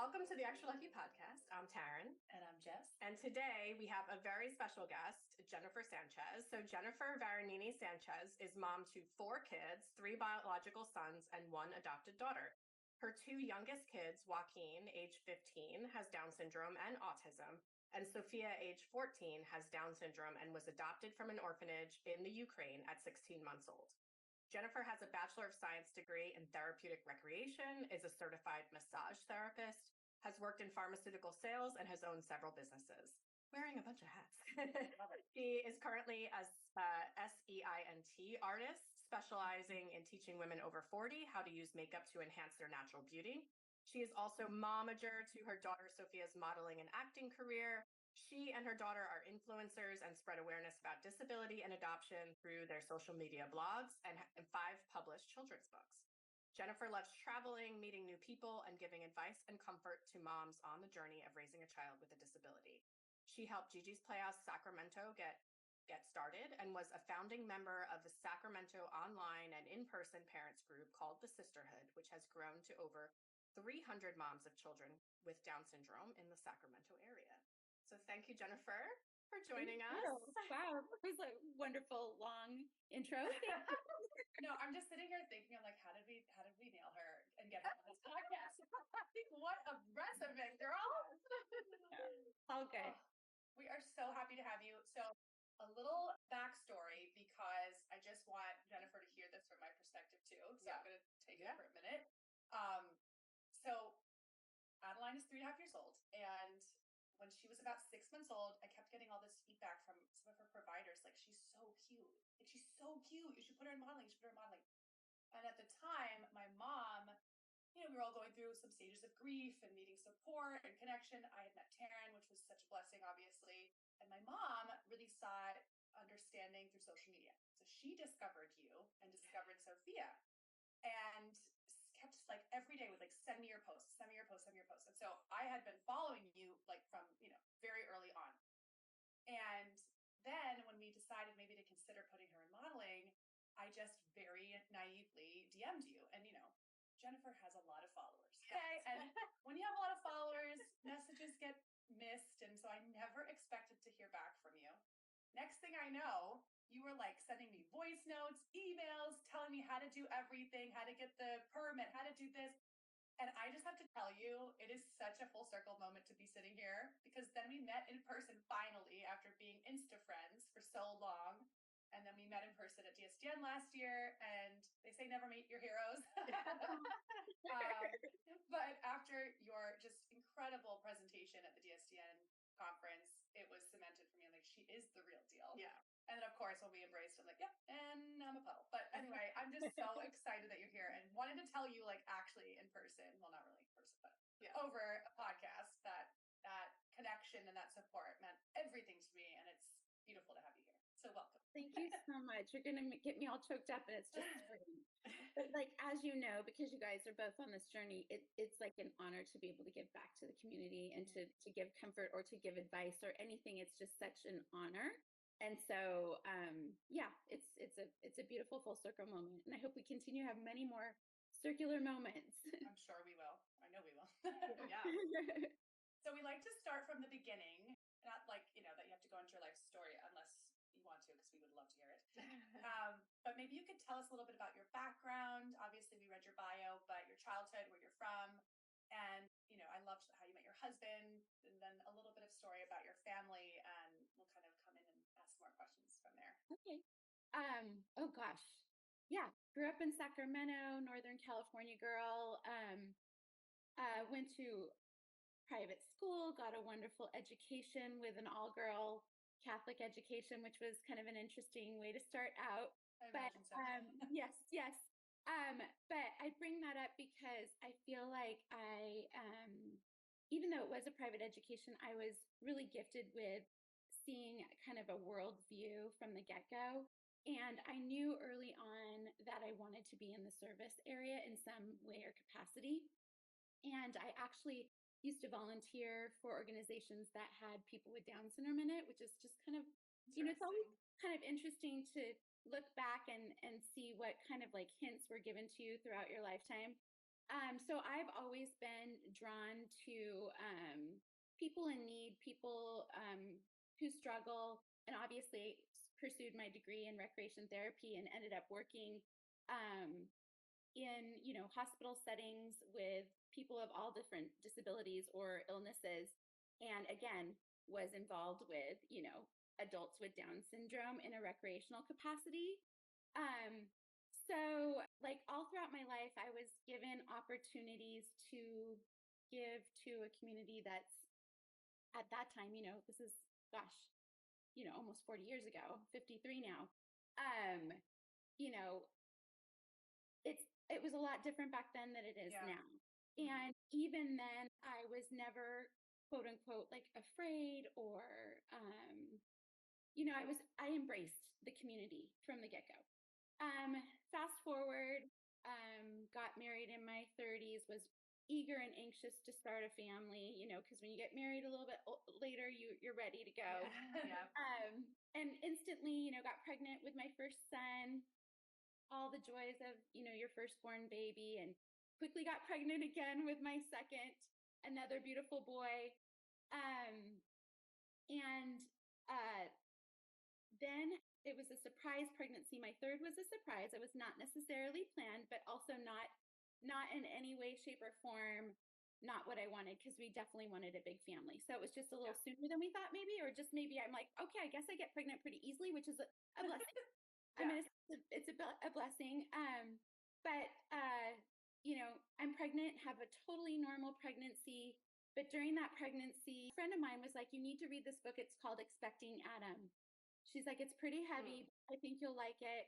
Welcome to the Extra Lucky Podcast. I'm Taryn. And I'm Jess. And today we have a very special guest, Jennifer Sanchez. So Jennifer Varanini Sanchez is mom to 4 kids, 3 biological sons, and 1 adopted daughter. Her 2 youngest kids, Joaquin, age 15, has Down syndrome and autism, and Sophia, age 14, has Down syndrome and was adopted from an orphanage in the Ukraine at 16 months old. Jennifer has a Bachelor of Science degree in therapeutic recreation, is a certified massage therapist, has worked in pharmaceutical sales, and has owned several businesses, wearing a bunch of hats. She is currently a SEINT artist, specializing in teaching women over 40 how to use makeup to enhance their natural beauty. She is also momager to her daughter Sophia's modeling and acting career. She and her daughter are influencers and spread awareness about disability and adoption through their social media blogs and 5 published children's books. Jennifer loves traveling, meeting new people, and giving advice and comfort to moms on the journey of raising a child with a disability. She helped Gigi's Playhouse Sacramento get started and was a founding member of the Sacramento online and in-person parents group called The Sisterhood, which has grown to over 300 moms of children with Down syndrome in the Sacramento area. So thank you, Jennifer, for joining us. Wow, that was a wonderful long intro. No, I'm just sitting here thinking, I'm like, how did we nail her and get her on this podcast? What a resume, girl! All good. We are so happy to have you. So a little backstory, because I just want Jennifer to hear this from my perspective too. So I'm going to take it for a minute. So Adeline is 3.5 years old, and when she was about 6 months old, I kept getting all this feedback from some of her providers, like, she's so cute. Like, she's so cute. You should put her in modeling. You should put her in modeling. And at the time, my mom, we were all going through some stages of grief and needing support and connection. I had met Taryn, which was such a blessing, obviously. And my mom really saw understanding through social media. So she discovered you and discovered Sophia, and kept like every day would like send me your posts, send me your posts, send me your posts. And so I had been following you like from, very early on. And then when we decided maybe to consider putting her in modeling, I just very naively DM'd you. And, Jennifer has a lot of followers. Okay. And when you have a lot of followers, messages get missed. And so I never expected to hear back from you. Next thing I know, you were like sending me voice notes, emails, telling me how to do everything, how to get the permit, how to do this. And I just have to tell you, it is such a full circle moment to be sitting here, because then we met in person finally after being Insta friends for so long. And then we met in person at DSDN last year, and they say never meet your heroes. But after your just incredible presentation at the DSDN conference, it was cemented for me. I'm like, she is the real deal. Yeah. And then, of course, when we embraced, I'm like, yep, and I'm a puddle. But anyway, I'm just so excited that you're here and wanted to tell you, like, actually in person, well, not really in person, but over a podcast, that connection and that support meant everything to me. And it's beautiful to have you here. So welcome. Thank you so much. You're going to get me all choked up, and it's just great. But like, as you know, because you guys are both on this journey, it's like an honor to be able to give back to the community and to give comfort or to give advice or anything. It's just such an honor. And so, it's a beautiful full circle moment. And I hope we continue to have many more circular moments. I'm sure we will. I know we will. Yeah. So we like to start from the beginning, not like, that you have to go into your life story unless you want to, because we would love to hear it. But maybe you could tell us a little bit about your background. Obviously, we read your bio, but your childhood, where you're from, and I loved how you met your husband, and then a little bit of story about your family, and we'll kind of come in and ask more questions from there. Okay. Oh gosh. Yeah. Grew up in Sacramento, Northern California girl. Went to private school, got a wonderful education with an all-girl Catholic education, which was kind of an interesting way to start out. I imagine so. Yes. But I bring that up because I feel like even though it was a private education, I was really gifted with seeing kind of a world view from the get-go. And I knew early on that I wanted to be in the service area in some way or capacity. And I actually used to volunteer for organizations that had people with Down syndrome in it, which is just kind of, it's always kind of interesting to look back and see what kind of like hints were given to you throughout your lifetime. So I've always been drawn to people in need, people who struggle, and obviously pursued my degree in recreation therapy and ended up working um, in hospital settings with people of all different disabilities or illnesses, and again was involved with adults with Down syndrome in a recreational capacity. Um, so, like, all throughout my life, I was given opportunities to give to a community that's at that time, this is, gosh, almost 40 years ago, 53 now. Um, you know, it was a lot different back then than it is now. And even then, I was never quote unquote like afraid or I embraced the community from the get-go. Fast forward, got married in my 30s, was eager and anxious to start a family, because when you get married a little bit later, you're ready to go. Yeah. And instantly, got pregnant with my first son, all the joys of, your firstborn baby, and quickly got pregnant again with my second, another beautiful boy. And then it was a surprise pregnancy. My third was a surprise. It was not necessarily planned, but also not in any way, shape, or form not what I wanted, because we definitely wanted a big family. So it was just a little sooner than we thought, maybe, or just maybe I'm like, okay, I guess I get pregnant pretty easily, which is a blessing. I mean, it's a blessing. But I'm pregnant, have a totally normal pregnancy. But during that pregnancy, a friend of mine was like, you need to read this book. It's called Expecting Adam. She's like, it's pretty heavy. I think you'll like it.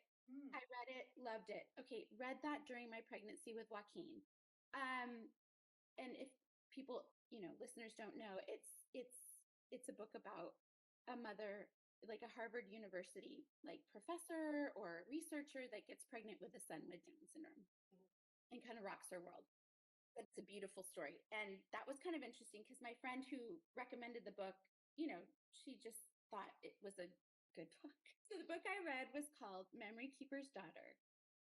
I read it, loved it. Okay, read that during my pregnancy with Joaquin. And if people, listeners don't know, it's a book about a mother, like a Harvard University like professor or researcher that gets pregnant with a son with Down syndrome and kind of rocks her world. But it's a beautiful story. And that was kind of interesting because my friend who recommended the book, she just thought it was a good book. So the book I read was called Memory Keeper's Daughter.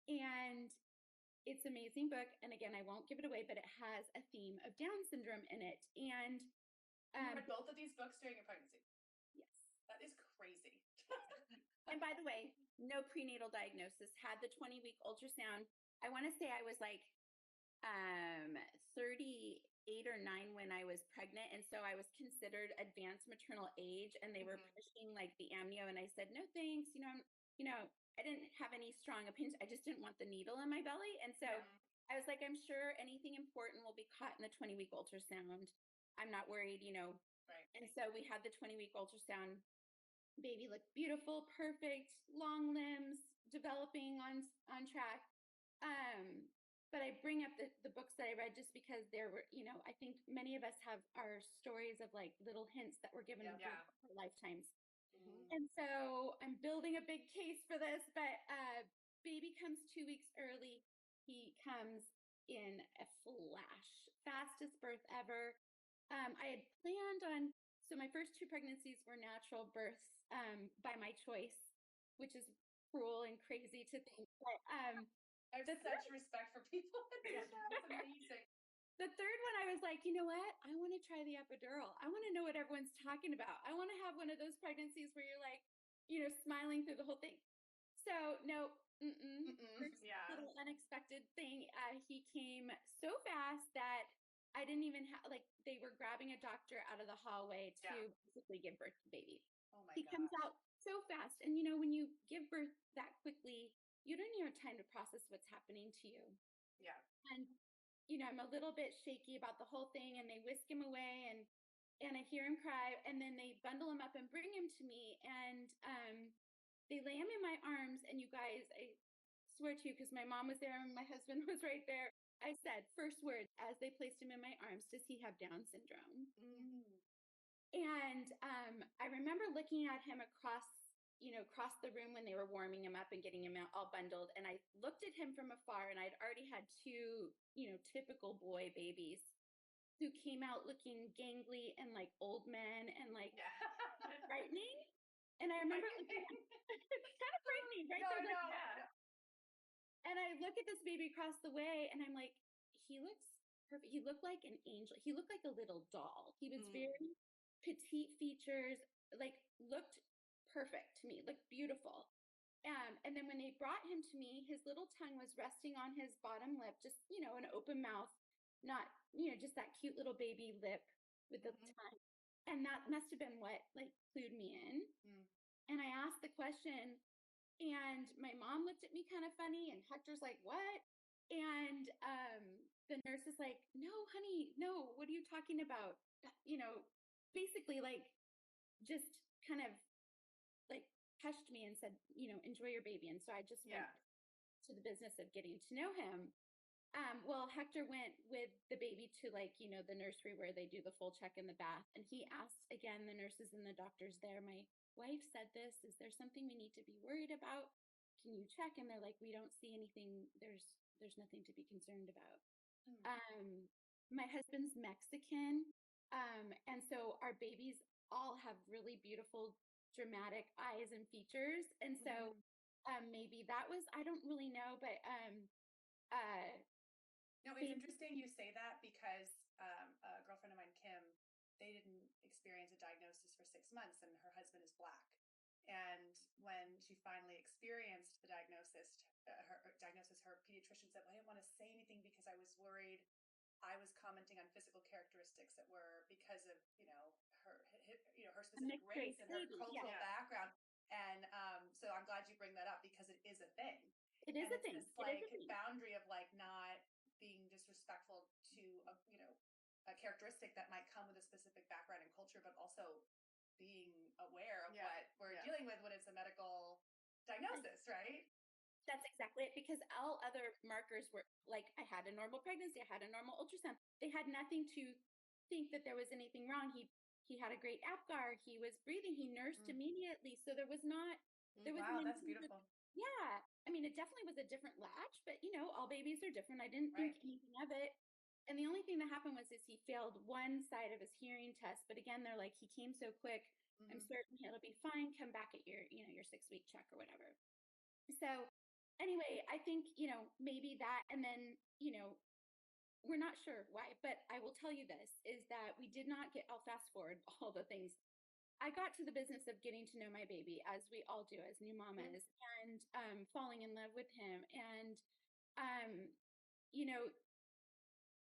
And it's an amazing book. And again, I won't give it away, but it has a theme of Down syndrome in it. And you read both of these books during your pregnancy? Yes. That is crazy. And by the way, no prenatal diagnosis, had the 20-week ultrasound. I want to say I was like 38 or 9 when I was pregnant. And so I was considered advanced maternal age, and they were pushing like the amnio. And I said, no, thanks. I didn't have any strong opinions. I just didn't want the needle in my belly. And so I was like, I'm sure anything important will be caught in the 20-week ultrasound. I'm not worried, Right. And so we had the 20-week ultrasound. Baby looked beautiful, perfect, long limbs, developing on track. But I bring up the books that I read just because there were, I think many of us have our stories of like little hints that were given over our lifetimes. And so I'm building a big case for this, but baby comes 2 weeks early. He comes in a flash, fastest birth ever. I had planned on, so my first 2 pregnancies were natural births by my choice, which is cruel and crazy to think. But I have such respect for people. That's amazing. The third one, I was like, you know what? I want to try the epidural. I want to know what everyone's talking about. I want to have one of those pregnancies where you're like, smiling through the whole thing. So no, first little unexpected thing. He came so fast that I didn't even have, like, they were grabbing a doctor out of the hallway to basically give birth to the baby. Oh my He comes out so fast. And when you give birth that quickly, you don't even have time to process what's happening to you. Yeah. And I'm a little bit shaky about the whole thing, and they whisk him away, and I hear him cry, and then they bundle him up and bring him to me, and they lay him in my arms. And you guys, I swear to you, because my mom was there and my husband was right there, I said, first words as they placed him in my arms, does he have Down syndrome? And I remember looking at him across the room when they were warming him up and getting him all bundled. And I looked at him from afar, and I'd already had 2, typical boy babies who came out looking gangly and like old men and like frightening. And I remember looking, it's kind of frightening, right? No. And I look at this baby across the way, and I'm like, he looks perfect. He looked like an angel. He looked like a little doll. He was very petite features, like looked perfect to me, looked beautiful. And then when they brought him to me, his little tongue was resting on his bottom lip, just, an open mouth, not, just that cute little baby lip with the tongue. And that must have been what like clued me in. And I asked the question, and my mom looked at me kind of funny, and Hector's like, "What?" And the nurse is like, "No, honey, no, what are you talking about?" Basically like just kind of like hushed me and said, "Enjoy your baby." And so I just went to the business of getting to know him. Well, Hector went with the baby to the nursery where they do the full check in the bath. And he asked again, the nurses and the doctors there, "My wife said this, is there something we need to be worried about? Can you check?" And they're like, "We don't see anything. There's nothing to be concerned about." My husband's Mexican. And so our babies all have really beautiful, dramatic eyes and features. And so maybe that was, I don't really know, but no, it's interesting you say that because a girlfriend of mine, Kim, they didn't experience a diagnosis for 6 months, and her husband is Black. And when she finally experienced the diagnosis, her pediatrician said, "Well, I didn't want to say anything because I was worried I was commenting on physical characteristics that were because of her specific race and her cultural background." And so I'm glad you bring that up because it is a thing. It is and a thing. This like boundary of like not being disrespectful to a characteristic that might come with a specific background and culture, but also being aware of what we're dealing with when it's a medical diagnosis, right? That's exactly it. Because all other markers were like, I had a normal pregnancy, I had a normal ultrasound. They had nothing to think that there was anything wrong. He had a great APGAR. He was breathing. He nursed immediately. So there was not. There was wow, that's beautiful. Yeah. I mean, it definitely was a different latch, but all babies are different. I didn't think anything of it. And the only thing that happened was he failed one side of his hearing test. But again, they're like, he came so quick. I'm certain it'll be fine. Come back at your 6-week check or whatever. So anyway, I think, maybe that, and then, we're not sure why, but I will tell you this, is that we did not I'll fast forward all the things. I got to the business of getting to know my baby, as we all do as new mamas, and falling in love with him, and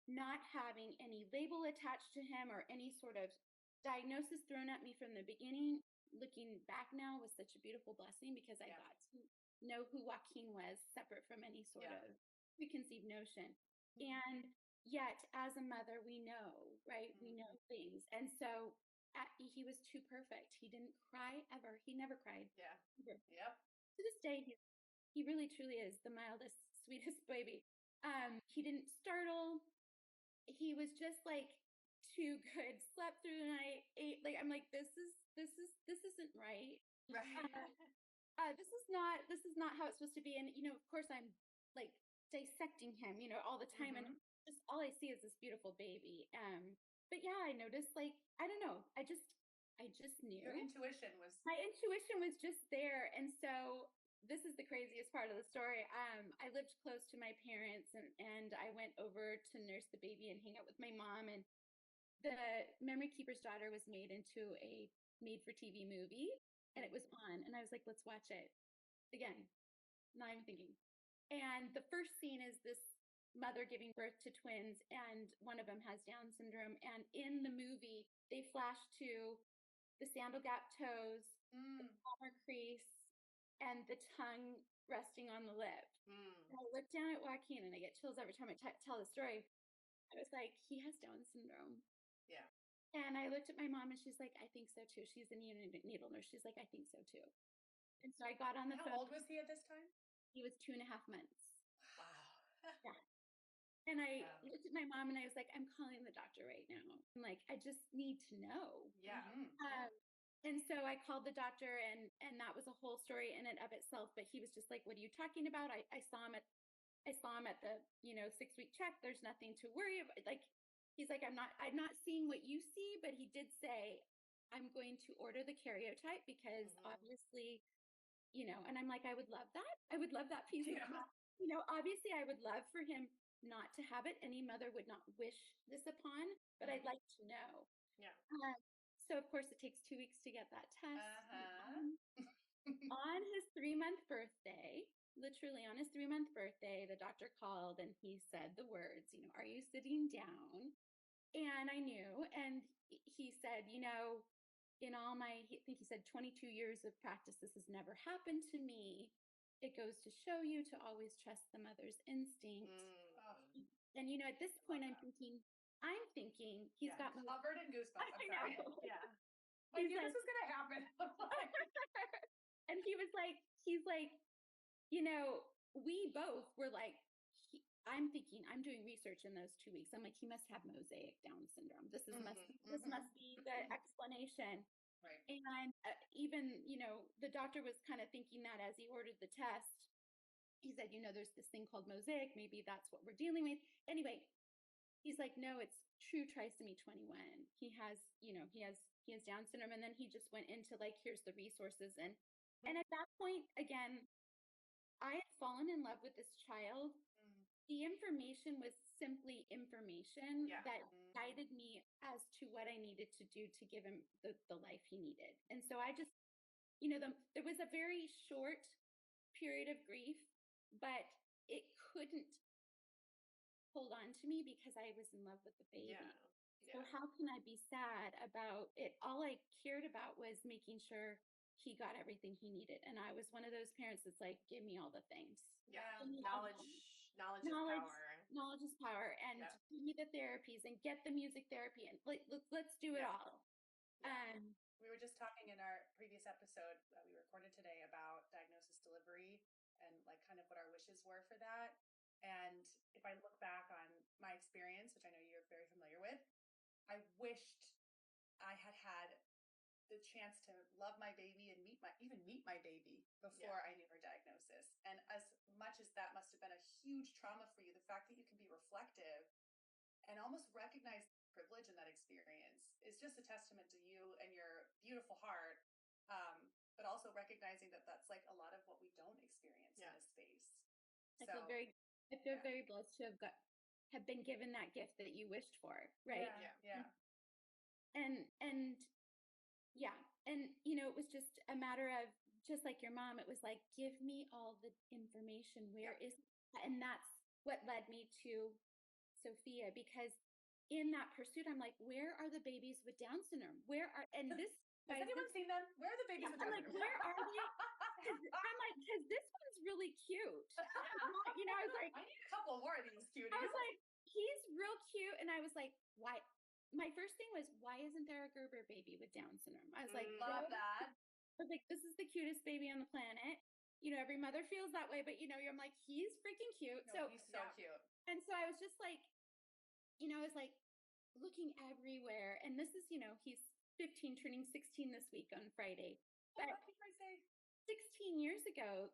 not having any label attached to him or any sort of diagnosis thrown at me from the beginning. Looking back now was such a beautiful blessing because I got to know who Joaquin was separate from any sort of preconceived notion. And yet, as a mother, we know, right? We know things. And so he was too perfect. He didn't cry ever. He never cried. Yeah. Ever. Yep. To this day, he really, truly is the mildest, sweetest baby. He didn't startle. He was just like too good. Slept through the night, ate. Like, I'm like, this isn't right. Right. This is not how it's supposed to be. And of course, I'm like dissecting him, all the time, and just all I see is this beautiful baby. But yeah, I noticed, like, I don't know, I just knew. Your intuition was. My intuition was just there, and so this is the craziest part of the story. I lived close to my parents, and I went over to nurse the baby and hang out with my mom. And the Memory Keeper's Daughter was made into a made-for-TV movie, and it was on. And I was like, let's watch it. Again, not even thinking. And the first scene is this mother giving birth to twins, and one of them has Down syndrome. And in the movie, they flash to the sandal gap toes, the palmar crease, and the tongue resting on the lip. And I look down at Joaquin and I get chills every time I tell the story. I was like, he has Down syndrome. Yeah. And I looked at my mom and she's like, I think so too. She's a neonatal nurse. She's like, I think so too. And so I got on the phone. How old was he at this time? He was 2.5 months. Wow. Yeah. And I looked at my mom and I was like, I'm calling the doctor right now. I'm like, I just need to know. Yeah. And so I called the doctor, and that was a whole story in and of itself. But he was just like, what are you talking about? I saw him at the 6-week check. There's nothing to worry about. Like, he's like, I'm not seeing what you see, but he did say, I'm going to order the karyotype because obviously, and I'm like, I would love that. I would love that piece of, obviously I would love for him not to have it. Any mother would not wish this upon, but I'd like to know. Yeah. So of course it takes 2 weeks to get that test. On his 3-month birthday, literally on his 3-month birthday, the doctor called and he said the words, are you sitting down? And I knew, and he said, in all my, I think he said 22 years of practice, this has never happened to me. It goes to show you to always trust the mother's instinct. And at this point, I'm thinking he's got me covered in goosebumps. I'm sorry. Yeah. I knew this was gonna happen. And he's like, we both were like, I'm thinking, I'm doing research in those 2 weeks. I'm like, he must have mosaic Down syndrome. This must be the explanation. Right. And even, the doctor was kind of thinking that as he ordered the test. He said, there's this thing called mosaic. Maybe that's what we're dealing with. Anyway, he's like, no, it's true trisomy 21. He has Down syndrome. And then he just went into like, here's the resources. And at that point, again, I had fallen in love with this child. The information was simply information that guided me as to what I needed to do to give him the life he needed. And so I just, there was a very short period of grief, but it couldn't hold on to me because I was in love with the baby. Yeah. So how can I be sad about it? All I cared about was making sure he got everything he needed. And I was one of those parents that's like, give me all the things. Yeah. Knowledge is power. Knowledge is power. And give me the therapies and get the music therapy and let's do it all. We were just talking in our previous episode that we recorded today about diagnosis delivery and like kind of what our wishes were for that. And if I look back on my experience, which I know you're very familiar with, I wished I had had the chance to love my baby and meet my baby before I knew her diagnosis. And as much as that must have been a huge trauma for you, the fact that you can be reflective and almost recognize privilege in that experience is just a testament to you and your beautiful heart. But also recognizing that that's like a lot of what we don't experience in this space. I feel very blessed to have been given that gift that you wished for, right? Yeah. And it was just a matter of, just like your mom, it was like, give me all the information. Where is it? And that's what led me to Sophia, because in that pursuit, I'm like, where are the babies with Down syndrome? Has anyone seen them? Where are the babies with Down syndrome? I'm like, where are they? I'm like, because this one's really cute. I was like, I need a couple more of these cuties. I was like, he's real cute. And I was like, why? My first thing was, why isn't there a Gerber baby with Down syndrome? I was like, love that. I was like, this is the cutest baby on the planet. Every mother feels that way, but I'm like, he's freaking cute. No, he's so cute. And so I was just like, I was like looking everywhere. And this is, he's 15, turning 16 this week on Friday. But happy birthday. 16 years ago,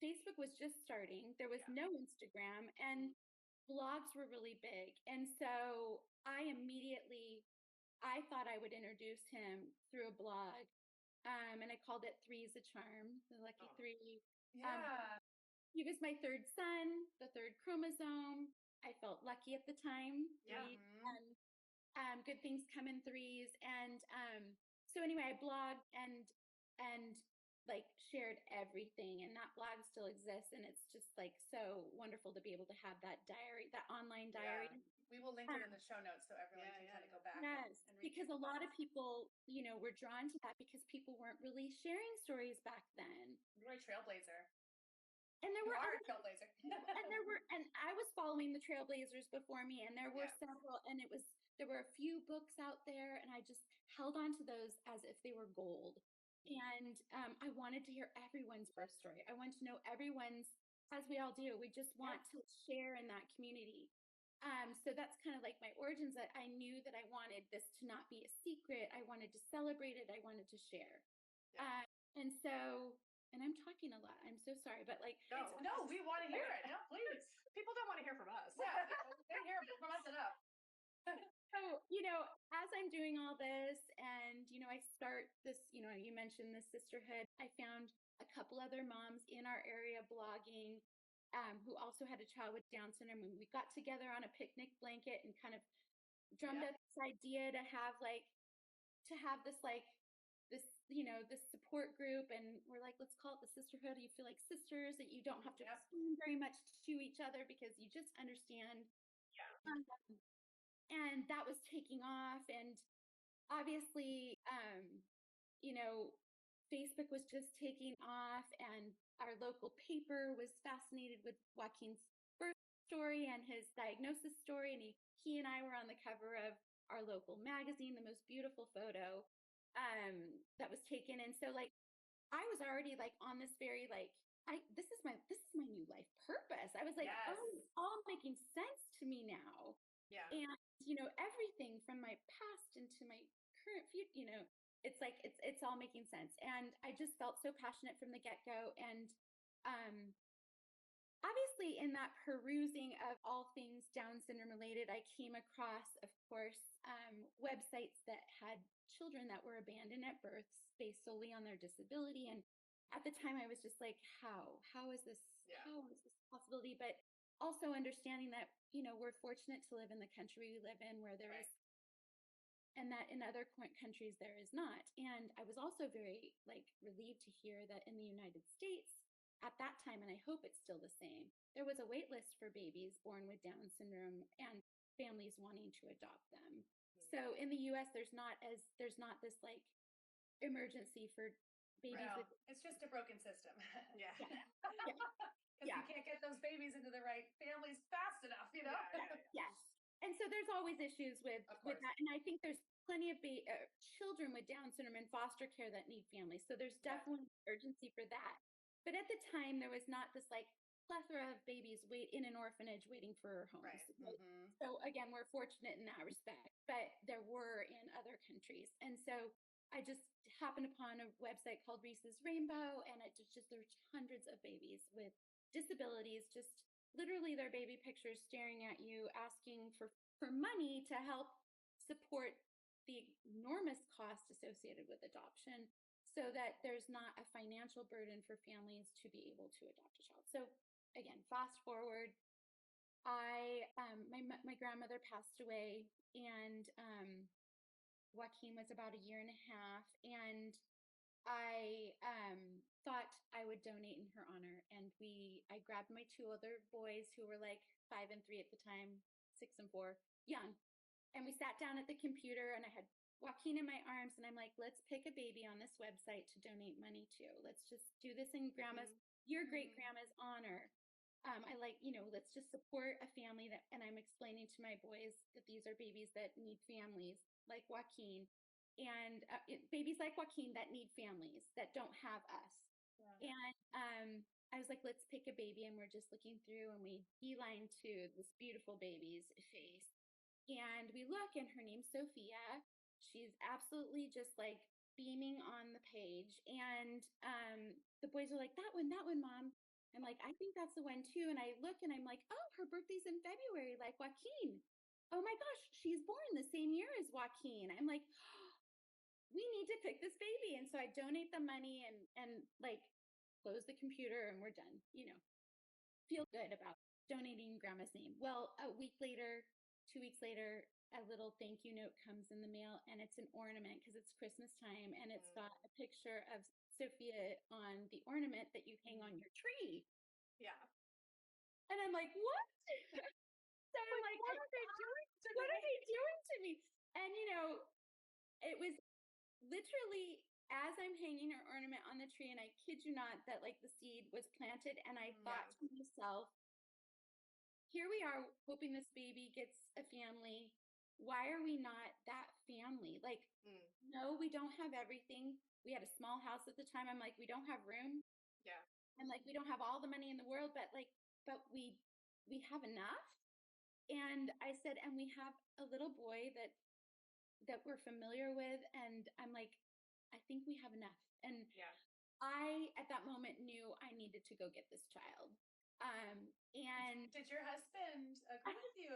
Facebook was just starting. There was no Instagram, and blogs were really big. And so I thought I would introduce him through a blog. And I called it Three's a Charm, the lucky three. Yeah. He was my third son, the third chromosome. I felt lucky at the time. Yeah. Good things come in threes. And so anyway, I blogged and like shared everything, and that blog still exists, and it's just like so wonderful to be able to have that diary, that online diary. We will link it in the show notes so everyone can kind of go back. Yes, and because a lot of people, were drawn to that because people weren't really sharing stories back then. You're a trailblazer. And there were a trailblazer. and I was following the trailblazers before me, and there were several, and there were a few books out there, and I just held on to those as if they were gold. And I wanted to hear everyone's birth story. I want to know everyone's, as we all do. We just want to share in that community. So that's kind of like my origins, that I knew that I wanted this to not be a secret. I wanted to celebrate it. I wanted to share. Yeah. And I'm talking a lot. I'm so sorry, but like, no, we want to hear it. No, please. People don't want to hear from us. Yeah, they hear from us enough. So, as I'm doing all this and, I start this, you mentioned the sisterhood, I found a couple other moms in our area blogging. who also had a child with Down syndrome, and we got together on a picnic blanket and kind of drummed up this idea to have this this, this support group. And we're like, let's call it the sisterhood. You feel like sisters, that you don't have to explain very much to each other because you just understand. Yeah. And that was taking off. And obviously, Facebook was just taking off, and our local paper was fascinated with Joaquin's birth story and his diagnosis story. And he and I were on the cover of our local magazine, the most beautiful photo that was taken. And so I was already on this very this is my new life purpose. I was like, oh, it's all making sense to me now. Yeah. And everything from my past into my current future, it's all making sense. And I just felt so passionate from the get-go. And obviously, in that perusing of all things Down syndrome related, I came across, of course, websites that had children that were abandoned at birth based solely on their disability. And at the time, I was just like, how is this a possibility? But also understanding that, we're fortunate to live in the country we live in, where there is, and that in other countries there is not. And I was also very relieved to hear that in the United States at that time, and I hope it's still the same, there was a wait list for babies born with Down syndrome and families wanting to adopt them. So in the US, there's not this emergency for babies with. It's just a broken system. Yeah. Because you can't get those babies into the right families fast enough, Yes. And so there's always issues with that. And I think there's plenty of children with Down syndrome in foster care that need families. So there's definitely urgency for that. But at the time, there was not this plethora of babies in an orphanage waiting for homes. Right. Mm-hmm. So again, we're fortunate in that respect, but there were in other countries. And so I just happened upon a website called Reese's Rainbow, and it just there's hundreds of babies with disabilities, just literally their baby pictures staring at you, asking for money to help support the enormous cost associated with adoption, so that there's not a financial burden for families to be able to adopt a child. So again, fast forward, my grandmother passed away, and Joaquin was about a year and a half, and I thought I would donate in her honor. And I grabbed my two other boys who were 5 and 3 at the time, 6 and 4, young. And we sat down at the computer, and I had Joaquin in my arms, and I'm like, let's pick a baby on this website to donate money to. Let's just do this in your great grandma's honor. Let's just support a family and I'm explaining to my boys that these are babies that need families like Joaquin. And babies like Joaquin that need families that don't have us. Yeah. And I was like, let's pick a baby. And we're just looking through, and we beeline to this beautiful baby's face. And we look, and her name's Sophia. She's absolutely just beaming on the page. And the boys are like, that one, Mom. I'm like, I think that's the one too. And I look, and I'm like, oh, her birthday's in February, like Joaquin. Oh my gosh, she's born the same year as Joaquin. I'm like, we need to pick this baby. And so I donate the money and close the computer, and we're done. Feel good about donating grandma's name. Well, a week later, 2 weeks later, a little thank you note comes in the mail, and it's an ornament because it's Christmas time, and it's got a picture of Sophia on the ornament that you hang on your tree. Yeah. And I'm like, what? So I'm like, what are they doing to me? What are they doing to me? And it was literally as I'm hanging her ornament on the tree, and I kid you not that the seed was planted, and I thought to myself, here we are hoping this baby gets a family. Why are we not that family? No, we don't have everything. We had a small house at the time. I'm like, we don't have room. Yeah. And we don't have all the money in the world, but we have enough. And I said, and we have a little boy that we're familiar with. And I'm like, I think we have enough. And I, at that moment, knew I needed to go get this child. And did your husband agree with you?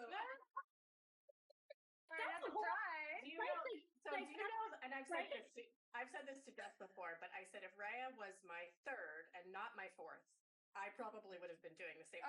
That's a try. Do you know? So do you know? And I've said this to Jess before, but I said if Rhea was my third and not my fourth, I probably would have been doing the same.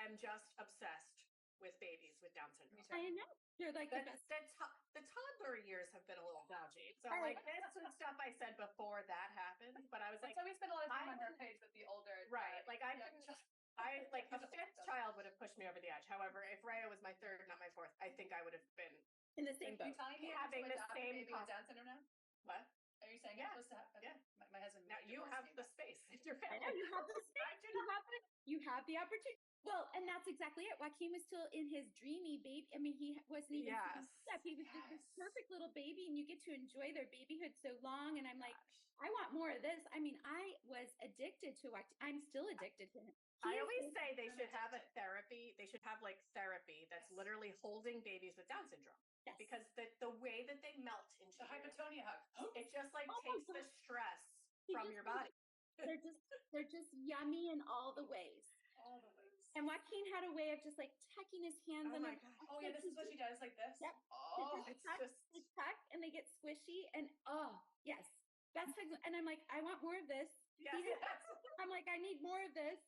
am just obsessed with babies with Down syndrome. I know. They're like the best. The toddler years have been a little dodgy. So Right. like this is stuff I said before that happened, but I was like, So we spent a lot of time I on her wouldn't- page with the older. right. Like I young couldn't children. I like a fifth child would have pushed me over the edge. However, if Rhea was my third, not my fourth, I think I would have been In the same Are boat. you telling me having to the adopt a same baby with Down syndrome now? what? Are you saying Yeah. I'm supposed to have? Yeah. My husband. Now you divorced have me, the but- space in your I family. know you have the space. I do not. You have the opportunity. Well, and that's exactly it. Joaquin was still in his dreamy baby. I mean, he wasn't even Yes. step. He was just this Yes. perfect little baby, and you get to enjoy their babyhood so long. And I'm like, Gosh. I want more of this. I mean, I was addicted to Joaquin. I'm still addicted to him. I He is always so- say they I'm should have a addicted. therapy. They should have like therapy that's Yes. literally holding babies with Down syndrome yes. because the way that they melt into The you, hypotonia hug. it just like Oh my takes the God. stress He from just your goes- body. they're just yummy in all the ways. All the ways. And Joaquin had a way of just like tucking his hands Oh in my her- gosh. Oh yeah, this is what she does, like this. Yep. Oh, It's tuck, just they tuck and they get squishy and oh yes, best hugs. And I'm like, I want more of this. yes, He- yes. I'm like, I need more of this.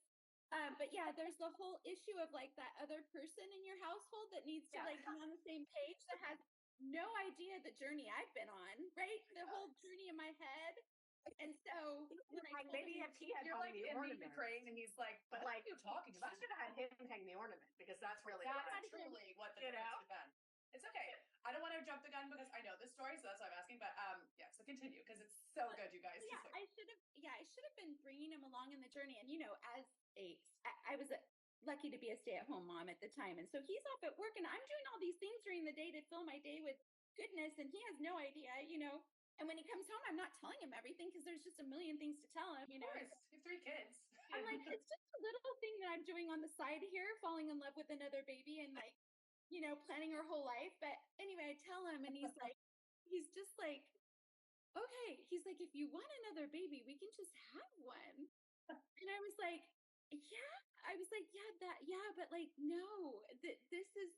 But yeah, there's the whole issue of like that other person in your household that needs to Yeah. like be on the same page that has no idea the journey I've been on, right? The whole journey in my head. And so when I Like, told maybe him, if he had you're hung like the in the ornament, Ukraine, and he's like, but "What like are you talking I about?" should have had him hang the ornament because that's really That's what- truly what the You know? difference would have been. It's okay. I don't want to jump the gun because I know this story, so that's why I'm asking. But yeah, so continue because it's so good, you guys. yeah, Just like- I should have been bringing him along in the journey. And you know, as I was lucky to be a stay-at-home mom at the time, and so he's off at work, and I'm doing all these things during the day to fill my day with goodness, and he has no idea, you know. And when he comes home, I'm not telling him everything because there's just a million things to tell him, you Of know. course, you have 3 kids. I'm like, it's just a little thing that I'm doing on the side here, falling in love with another baby and like, you know, planning her whole life. But anyway, I tell him, and he's like, he's just like, okay. He's like, if you want another baby, we can just have one. And I was like, yeah. I was like, yeah, but like, no, this is,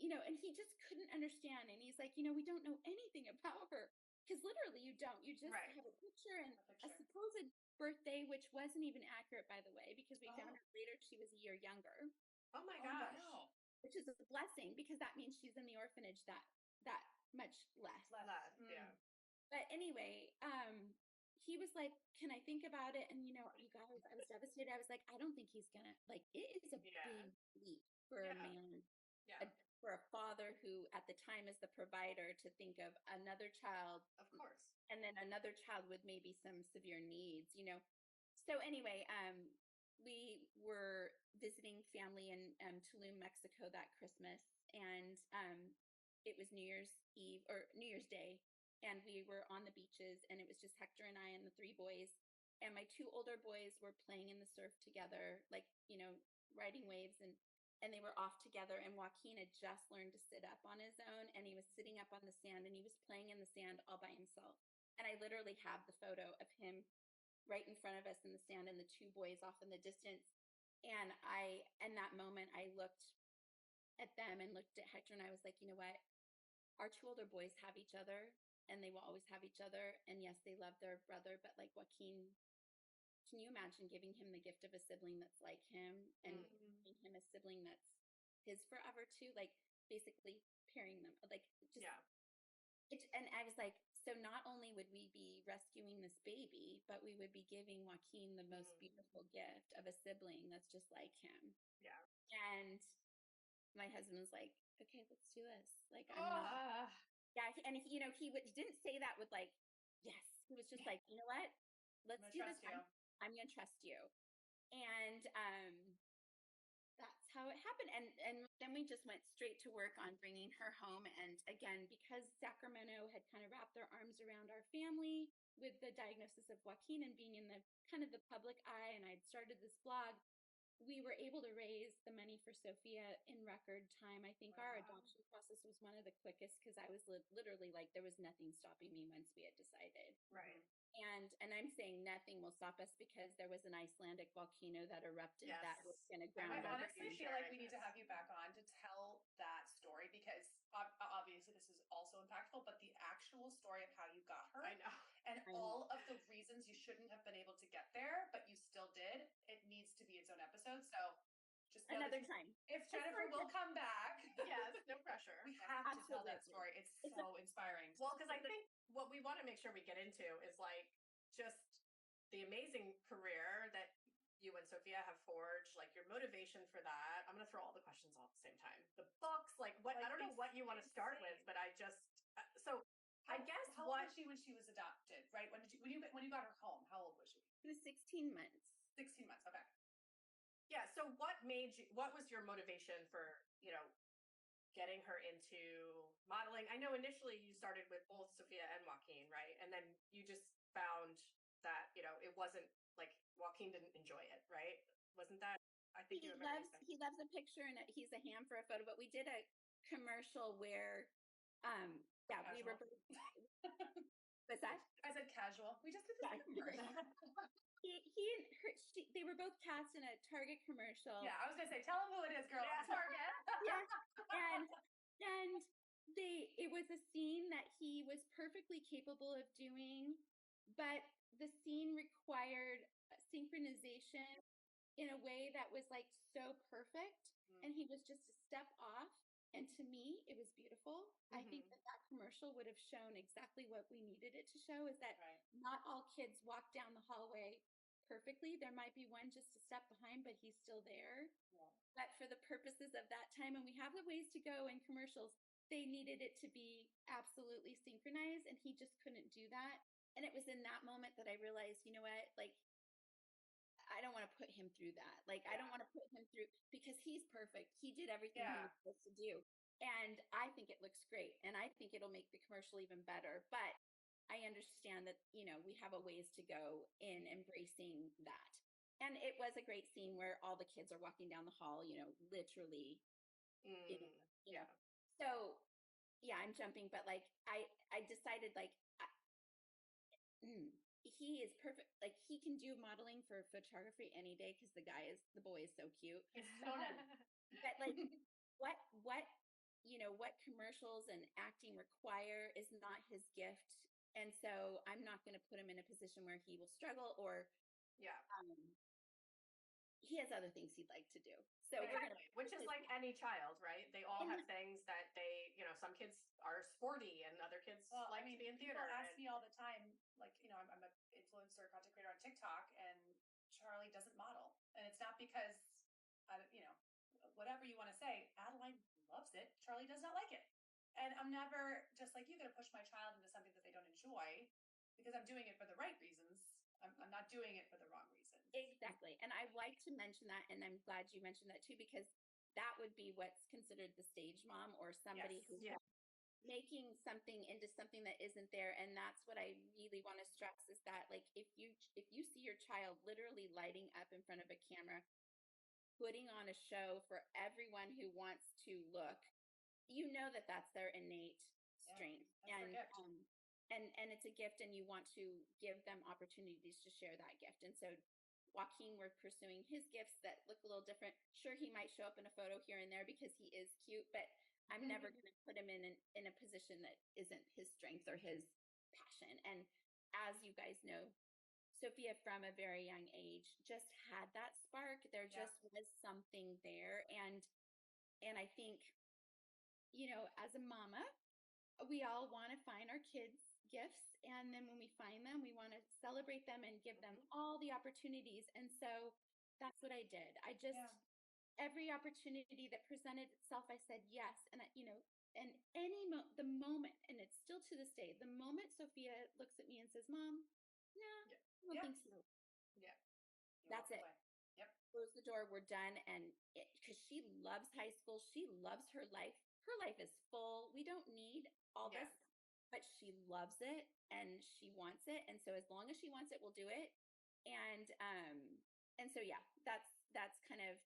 you know, and he just couldn't understand. And he's like, you know, we don't know anything about her. Because literally you don't. You just Right. have a picture and A a picture. supposed birthday, which wasn't even accurate, by the way, because we found Oh. out later she was a year younger, Oh my Oh, gosh. wow. which is a blessing because that means she's in the orphanage that much less. Less, Mm. yeah. But anyway, he was like, "Can I think about it?" And you know, you guys, I was devastated. I was like, "I don't think he's gonna like." It is a Yeah. big leap for a Yeah. man, Yeah. for a father who, at the time, is the provider, to think of another child Of course. and then another child with maybe some severe needs, you know. So anyway, we were visiting family in Tulum, Mexico that Christmas, and it was New Year's Eve or New Year's Day, and we were on the beaches, and it was just Hector and I and the 3 boys, and my 2 older boys were playing in the surf together, like, you know, riding waves, and they were off together, and Joaquin had just learned to sit up on his own, and he was sitting up on the sand, and he was playing in the sand all by himself. And I literally have the photo of him right in front of us in the sand and the 2 boys off in the distance. And in that moment, I looked at them and looked at Hector, and I was like, you know what? Our 2 older boys have each other, and they will always have each other. And yes, they love their brother, but like Joaquin, can you imagine giving him the gift of a sibling that's like him and giving him a sibling that's his forever too? Like basically pairing them, like just Yeah. and I was like, so not only would we be rescuing this baby, but we would be giving Joaquin the most beautiful gift of a sibling that's just like him. Yeah. And my husband was like, okay, let's do this. Like, I'm not, Ah. yeah. And he, you know, he didn't say that with like, yes. He was just like, you know what? Let's I'm do gonna this. trust you. I'm going to trust you. And that's how it happened. And then we just went straight to work on bringing her home. And again, because Sacramento had kind of wrapped their arms around our family with the diagnosis of Joaquin and being in the kind of the public eye, and I'd started this blog, we were able to raise the money for Sophia in record time. I think our Wow. adoption process was one of the quickest because I was literally like, there was nothing stopping me once we had decided. Right. And I'm saying nothing will stop us because there was an Icelandic volcano that erupted that was Yes. going to I ground I remember us. honestly you feel like sharing we need to this. have you back on to tell that story because obviously this is also impactful, but the actual story of how you got her I know. and I know. all of the reasons you shouldn't have been able to get there, but you still did, it needs to be its own episode. So another time. If Jennifer will come back, Yes, no pressure. we have to tell that Absolutely. story. It's so inspiring. Well, because I think what we want to make sure we get into is like just the amazing career that you and Sophia have forged, like your motivation for that. I'm going to throw all the questions all at the same time. The books, like what, I don't know what you want to start with, but I just, so I guess how what old was she when she was adopted, right? When you got her home, how old was she? It was 16 months. 16 months. Okay. yeah, so what was your motivation for, getting her into modeling? I know initially you started with both Sophia and Joaquin, right? And then you just found that, it wasn't like Joaquin didn't enjoy it, right? Wasn't that, I think you remember you saying. He loves a picture and he's a ham for a photo, but we did a commercial where we were what's that? I said casual. We just did this commercial. He and they were both cast in a Target commercial. Yeah, I was gonna say, tell them who it is, girl. Yeah. Target. Yeah. And it was a scene that he was perfectly capable of doing, but the scene required synchronization in a way that was like so perfect, and he was just a step off. And to me, it was beautiful. I think that commercial would have shown exactly what we needed it to show, is that not all kids walk down the hallway perfectly. There might be one just a step behind, but he's still there. Yeah. But for the purposes of that time, and we have the ways to go in commercials, they needed it to be absolutely synchronized, and he just couldn't do that. And it was in that moment that I realized, you know what, like, I don't want to put him through that. Like, I don't want to put him through, because he's perfect. He did everything he was supposed to do. And I think it looks great. And I think it'll make the commercial even better. But I understand that, we have a ways to go in embracing that. And it was a great scene where all the kids are walking down the hall, literally. Yeah. So yeah, I'm jumping, but like, I decided like, he is perfect. Like, he can do modeling for photography any day, because the boy is so cute. But like, what what commercials and acting require is not his gift, and so I'm not going to put him in a position where he will struggle, or he has other things he'd like to do. So exactly. Which is like any child, right? They all have things that they, some kids are sporty and other kids like to be in theater. People ask me all the time, like, I'm an influencer content creator on TikTok, and Charlie doesn't model. And it's not because, whatever you want to say, Adeline loves it. Charlie does not like it. And I'm never just like, you're going to push my child into something that they don't enjoy, because I'm doing it for the right reasons. I'm not doing it for the wrong reasons. Exactly. And I like to mention that, and I'm glad you mentioned that too, because that would be what's considered the stage mom, or somebody who's making something into something that isn't there. And that's what I really want to stress, is that, like, if you see your child literally lighting up in front of a camera, putting on a show for everyone who wants to look, that that's their innate strength. And it's a gift, and you want to give them opportunities to share that gift. And so Joaquin, we're pursuing his gifts that look a little different. Sure, he might show up in a photo here and there because he is cute, but I'm never going to put him in a position that isn't his strength or his passion. And as you guys know, Sophia, from a very young age, just had that spark. There just was something there. And I think, as a mama, we all want to find our kids gifts, and then when we find them, we want to celebrate them and give them all the opportunities. And so that's what I did. I just every opportunity that presented itself, I said yes. And and the moment, and it's still to this day, the moment Sophia looks at me and says, "Mom, no, I don't think so." That's it. Yep. Close the door. We're done. And because she loves high school, she loves her life. Her life is full. We don't need all this, but she loves it and she wants it. And so as long as she wants it, we'll do it. And so that's kind of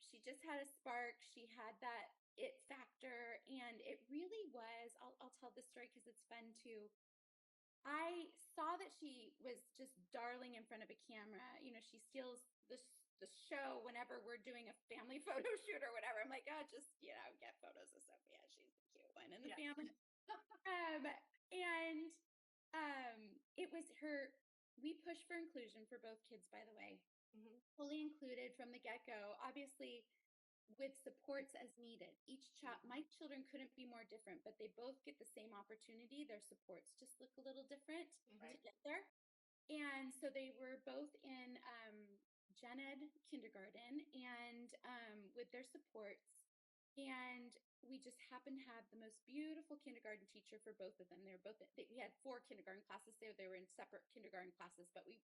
she just had a spark. She had that it factor, and it really was. I'll tell this story because it's fun too. I saw that she was just darling in front of a camera. She steals the show whenever we're doing a family photo shoot or whatever. I'm like, oh, just, get photos of Sophia. She's the cute one in the family. It was her, we push for inclusion for both kids, by the way. fully included from the get-go. Obviously, with supports as needed. Each child, my children couldn't be more different, but they both get the same opportunity. Their supports just look a little different to get there. And so they were both in gen ed kindergarten and with their supports. And we just happened to have the most beautiful kindergarten teacher for both of them. They were both, we had 4 kindergarten classes, so they were in separate kindergarten classes, but we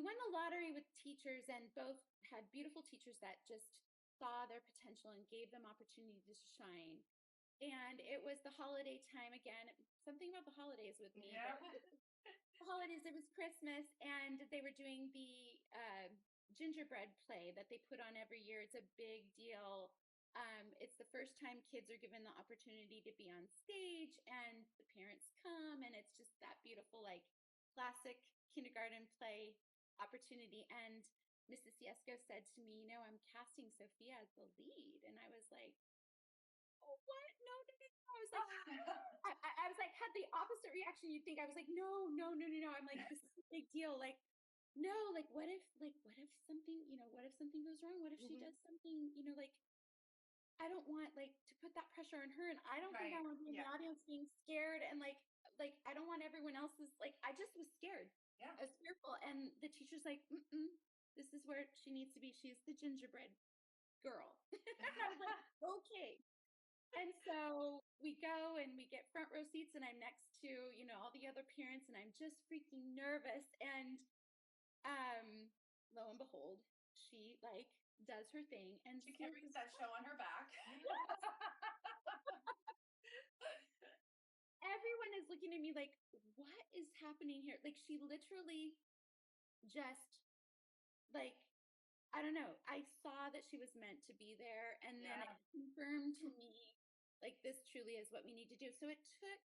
won the lottery with teachers, and both had beautiful teachers that just saw their potential and gave them opportunity to shine. And it was the holiday time again. Something about the holidays with me. Yeah. The holidays, it was Christmas, and they were doing the gingerbread play that they put on every year. It's a big deal. It's the first time kids are given the opportunity to be on stage, and the parents come, and it's just that beautiful, like classic kindergarten play opportunity. And Mrs. Siesko said to me, I'm casting Sophia as the lead. And I was like, oh, what? No. I was like, I was like, had the opposite reaction. You'd think I was like, no. I'm like, this is a big deal. Like, no, like, what if something, what if something goes wrong? What if she does something, like, I don't want to put that pressure on her. And I don't think I want to be in the audience being scared. And like, I don't want everyone else's, I just was scared. Yeah. I was fearful. And the teacher's like, this is where she needs to be. She's the gingerbread girl. And I was like, okay. And so we go and we get front row seats, and I'm next to, all the other parents, and I'm just freaking nervous. And lo and behold, she does her thing, and she carries that show on her back. Everyone is looking at me like, what is happening here? Like, she literally just I don't know. I saw that she was meant to be there, and then it confirmed to me this truly is what we need to do. So it took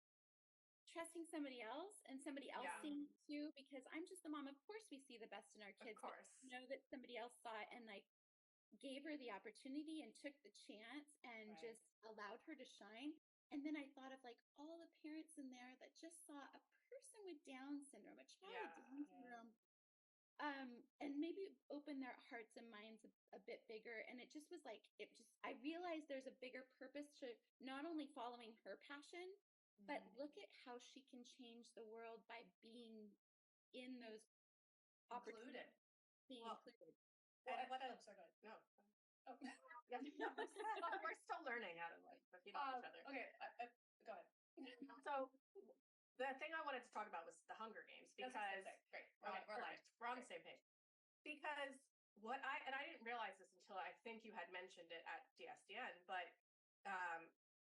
trusting somebody else and somebody else seeing it too, because I'm just the mom. Of course we see the best in our kids. Of course. But know that somebody else saw it and gave her the opportunity and took the chance and just allowed her to shine. And then I thought of all the parents in there that just saw a person with Down syndrome, a child with Down syndrome, and maybe open their hearts and minds a bit bigger. And it just was I realized there's a bigger purpose to not only following her passion, but look at how she can change the world by being in those included. Being included. And what else? Sorry, go ahead. No. Oh. We're still learning how to feed off each other. Okay, go ahead. So the thing I wanted to talk about was the Hunger Games, because great. We're on the same page. Because I didn't realize this until I think you had mentioned it at DSDN, but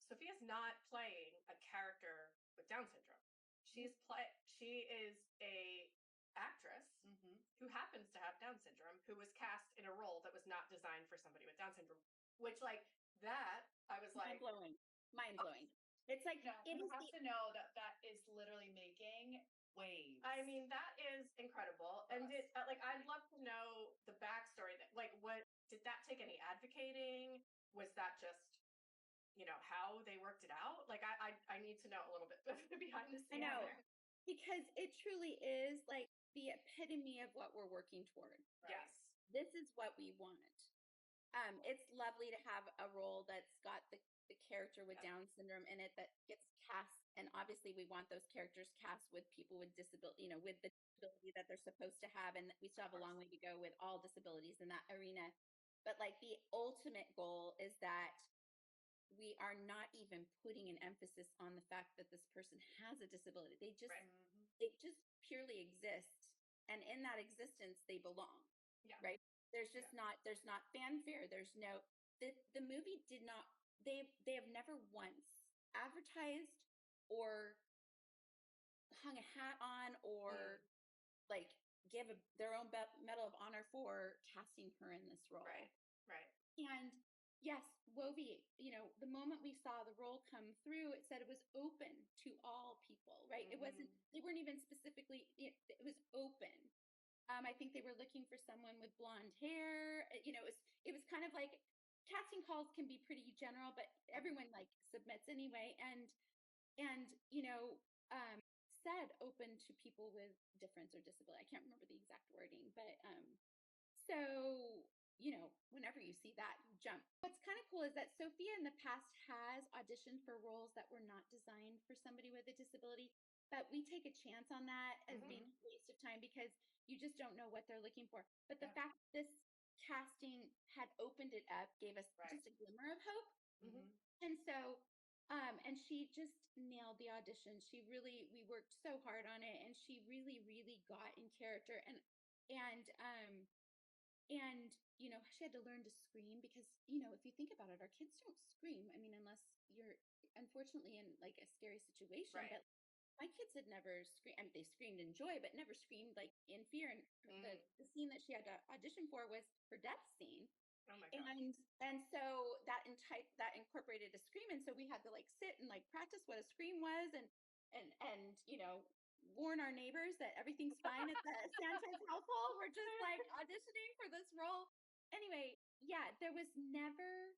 Sophia's not playing a character with Down syndrome. She is a actress who happens to have Down syndrome, who was cast in a role that was not designed for somebody with Down syndrome, which that I was like mind blowing. It's you have to know that is literally making waves. I mean, that is incredible. And I'd love to know the backstory. What did that take any advocating? Was that just how they worked it out? I need to know a little bit behind the scenes. I know, because it truly is the epitome of what we're working toward. Right? Yes. This is what we want. It's lovely to have a role that's got the character with Down syndrome in it that gets cast. And obviously we want those characters cast with people with disability, with the disability that they're supposed to have. And we still have a long way to go with all disabilities in that arena. But the ultimate goal is that we are not even putting an emphasis on the fact that this person has a disability. They just purely exist. And in that existence, they belong. Yeah. Right. There's just there's not fanfare. There's no, the movie did not, they have never once advertised or hung a hat on or give their own medal of honor for casting her in this role. Right. And yes, Wovie, the moment we saw the role come through, it said it was open to all people, right? It wasn't, they weren't even specifically, it was open. I think they were looking for someone with blonde hair. It was kind of casting calls can be pretty general, but everyone submits anyway. And said open to people with difference or disability. I can't remember the exact wording, but So, whenever you see that, you jump. What's kind of cool is that Sophia in the past has auditioned for roles that were not designed for somebody with a disability, but we take a chance on that as being a waste of time because you just don't know what they're looking for. But the fact that this casting had opened it up gave us just a glimmer of hope. And so, and she just nailed the audition. We worked so hard on it, and she really, really got in character. And she had to learn to scream because, if you think about it, our kids don't scream. I mean, unless you're unfortunately in like a scary situation. But my kids had never screamed. I mean, they screamed in joy, but never screamed like in fear. And the scene that she had to audition for was her death scene. Oh my God. And so that incorporated a scream. And so we had to like sit and like practice what a scream was and warn our neighbors that everything's fine at the Sanchez household. We're just like auditioning for this role. Anyway, yeah, there was never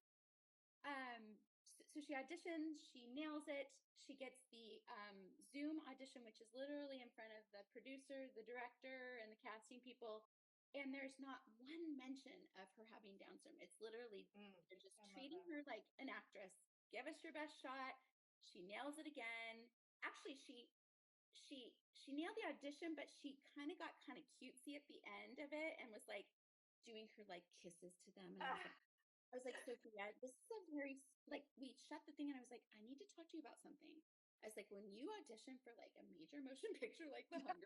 so she auditions, she nails it. She gets the Zoom audition, which is literally in front of the producer, the director, and the casting people. And there's not one mention of her having Down syndrome. It's literally they're just treating her like an actress. Give us your best shot. She nails it again. Actually, she nailed the audition, but she kind of got kind of cutesy at the end of it and was like doing her like kisses to them. And I was like, Sophia, this is a very, like, we shut the thing and I was like, I need to talk to you about something. I was like, when you audition for like a major motion picture like The Hunger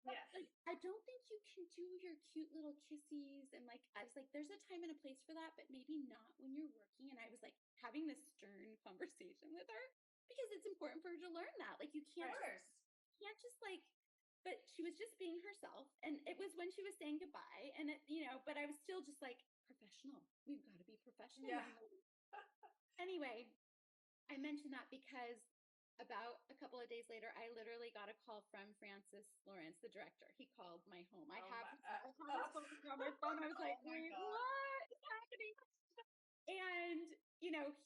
Games, like, I don't think you can do your cute little kissies. And like, I was like, there's a time and a place for that, but maybe not when you're working. And I was like having this stern conversation with her because it's important for her to learn that. Like, you can't just like, but she was just being herself. And it was when she was saying goodbye and but I was still just like, professional. We've got to be professional. Yeah. Anyway, I mentioned that because about a couple of days later, I literally got a call from Francis Lawrence, the director. He called my home. I have his phone on my phone. I was like, wait, what is happening? And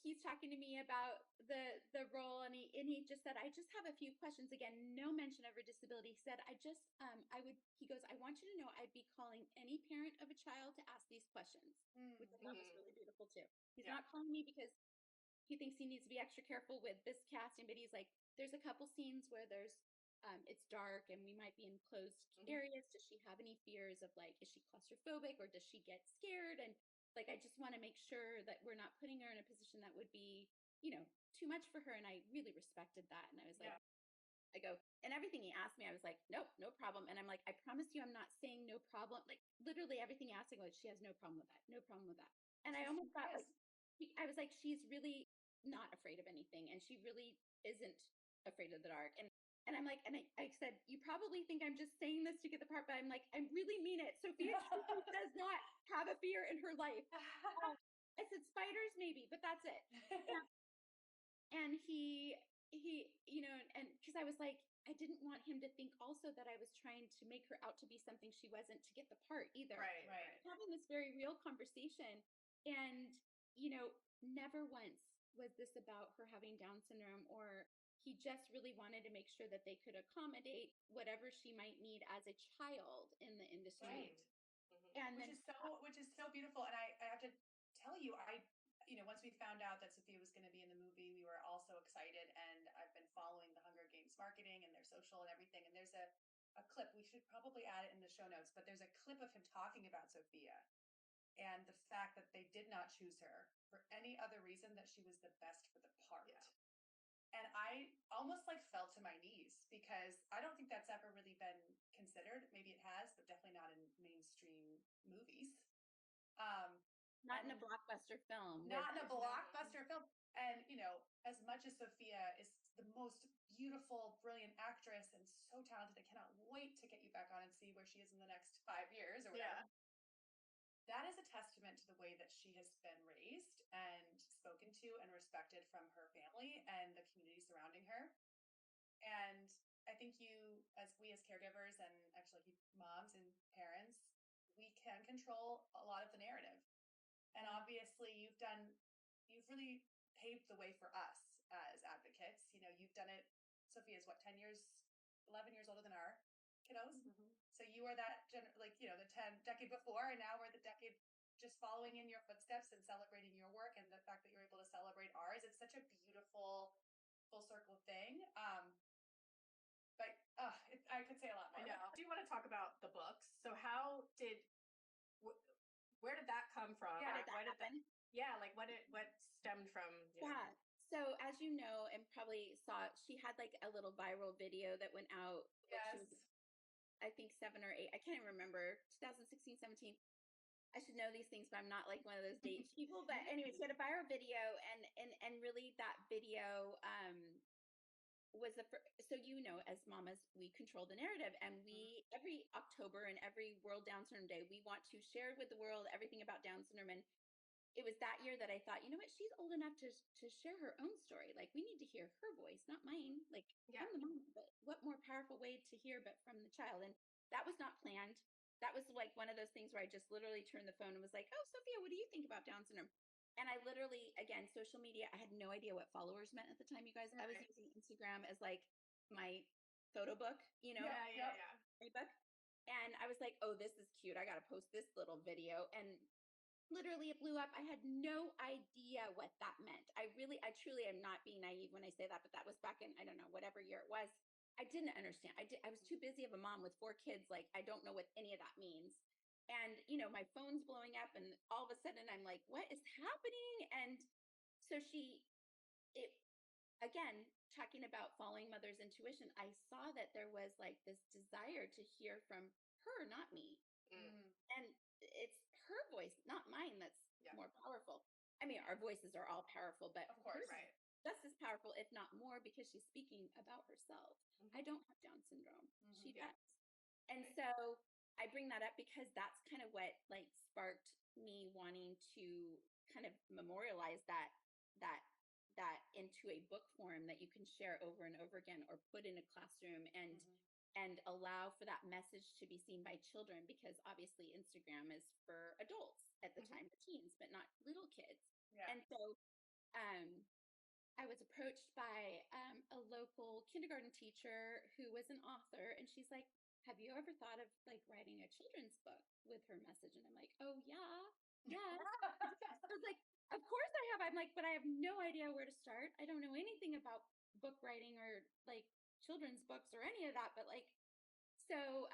he's talking to me about the role, and he just said, I just have a few questions. Again, no mention of her disability. He said, he goes, I want you to know I'd be calling any parent of a child to ask these questions, which I thought was really beautiful too. He's not calling me because he thinks he needs to be extra careful with this casting, but he's like, there's a couple scenes where it's dark and we might be in closed areas. Does she have any fears of like, is she claustrophobic or does she get scared? And like, I just want to make sure that we're not putting her in a position that would be, too much for her. And I really respected that. And I was like, I go, and everything he asked me, I was like, nope, no problem. And I'm like, I promise you, I'm not saying no problem. Like literally everything he asked, I go, she has no problem with that. No problem with that. And I almost thought like, I was like, she's really not afraid of anything. And she really isn't afraid of the dark. And I'm like, and I said, you probably think I'm just saying this to get the part, but I'm like, I really mean it. Sophia does not have a fear in her life. I said spiders maybe, but that's it. And he, and because I was like, I didn't want him to think also that I was trying to make her out to be something she wasn't to get the part either. Right. Having this very real conversation, and never once was this about her having Down syndrome, or he just really wanted to make sure that they could accommodate whatever she might need as a child in the industry. And which is so beautiful. And I have to tell you, once we found out that Sophia was going to be in the movie, we were all so excited. And I've been following the Hunger Games marketing and their social and everything. And there's a clip, we should probably add it in the show notes, but there's a clip of him talking about Sophia and the fact that they did not choose her for any other reason that she was the best for the part. Yeah. And I almost like fell to my knees because I don't think that's ever really been considered. Maybe it has, but definitely not in mainstream movies. Not in a blockbuster film. Not in a blockbuster film. And, as much as Sophia is the most beautiful, brilliant actress and so talented, I cannot wait to get you back on and see where she is in the next 5 years or whatever. That is a testament to the way that she has been raised and spoken to and respected from her family and the community surrounding her. And I think we as caregivers and actually moms and parents, we can control a lot of the narrative. And obviously you've really paved the way for us as advocates. You've done it. Sophia's 11 years older than our kiddos. So you are that the 10 decade before, and now we're the decade just following in your footsteps and celebrating your work, and the fact that you're able to celebrate ours. It's such a beautiful full circle thing. But I could say a lot more. I know. Do you want to talk about the books? So where did that come from? How Like, did that happen? like what stemmed from? Yeah. So as you know, and probably saw, she had like a little viral video that went out. She was, Yes. I think 7 or 8. I can't even remember. 2016, 17. I should know these things, but I'm not like one of those dates people. But anyway, she had a viral video, and really that video was so as mamas, we control the narrative, and we every October and every World Down Syndrome Day, we want to share with the world everything about Down syndrome. And it was that year that I thought, you know what, she's old enough to share her own story. Like, we need to hear her voice, not mine. Like, I'm the mom, but what more powerful way to hear but from the child? And that was not planned. That was like one of those things where I just literally turned the phone and was like, oh, Sophia, what do you think about Down syndrome? And I literally, again, social media, I had no idea what followers meant at the time, you guys. I was using Instagram as like my photo book, Yeah. book. And I was like, oh, this is cute. I got to post this little video. And literally it blew up. I had no idea what that meant. I truly am not being naive when I say that, but that was back in, I don't know, whatever year it was. I didn't understand. I was too busy of a mom with 4 kids. Like, I don't know what any of that means. And, my phone's blowing up, and all of a sudden I'm like, what is happening? And so again, talking about following mother's intuition, I saw that there was like this desire to hear from her, not me. And it's her voice, not mine, that's more powerful. I mean, our voices are all powerful, but of course, hers just as powerful, if not more, because she's speaking about herself. I don't have Down syndrome. She does. And so I bring that up because that's kind of what like sparked me wanting to kind of memorialize that into a book form that you can share over and over again, or put in a classroom, and allow for that message to be seen by children, because obviously Instagram is for adults at the time, the teens, but not little kids. And so I was approached by a local kindergarten teacher who was an author, and she's like, have you ever thought of like writing a children's book with her message? And I'm like, oh yeah, yes. I was like, of course I have. I'm like, but I have no idea where to start. I don't know anything about book writing or like children's books or any of that. But like, so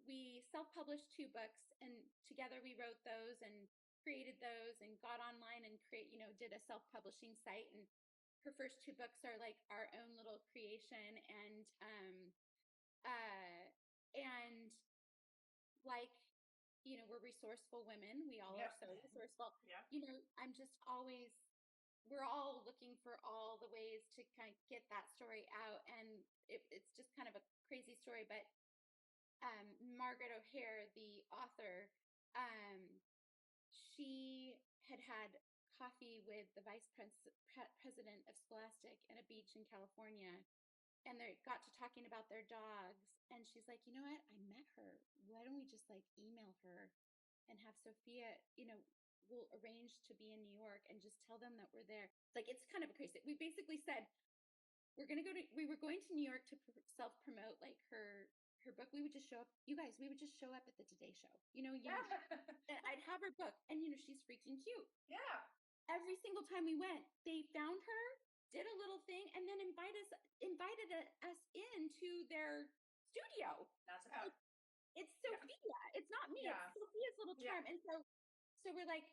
we self-published 2 books, and together we wrote those and created those and got online and did a self-publishing site. And her first 2 books are like our own little creation. And like, we're resourceful women. We all are so resourceful. I'm just always, we're all looking for all the ways to kind of get that story out. And it's just kind of a crazy story, but Margaret O'Hare, the author, she had coffee with the vice president of Scholastic at a beach in California, and they got to talking about their dogs. And she's like, you know what? I met her. Why don't we just like email her and have Sophia, we'll arrange to be in New York and just tell them that we're there. Like, it's kind of a crazy. We basically said, we were going to New York to self-promote like her book. We would just show up, you guys, we would just show up at the Today Show, and I'd have her book, and she's freaking cute. Yeah. Every single time we went, they found her, did a little thing, and then invited us into their studio. That's about it's Sophia. It's not me. It's Sophia's little charm. And so we're like,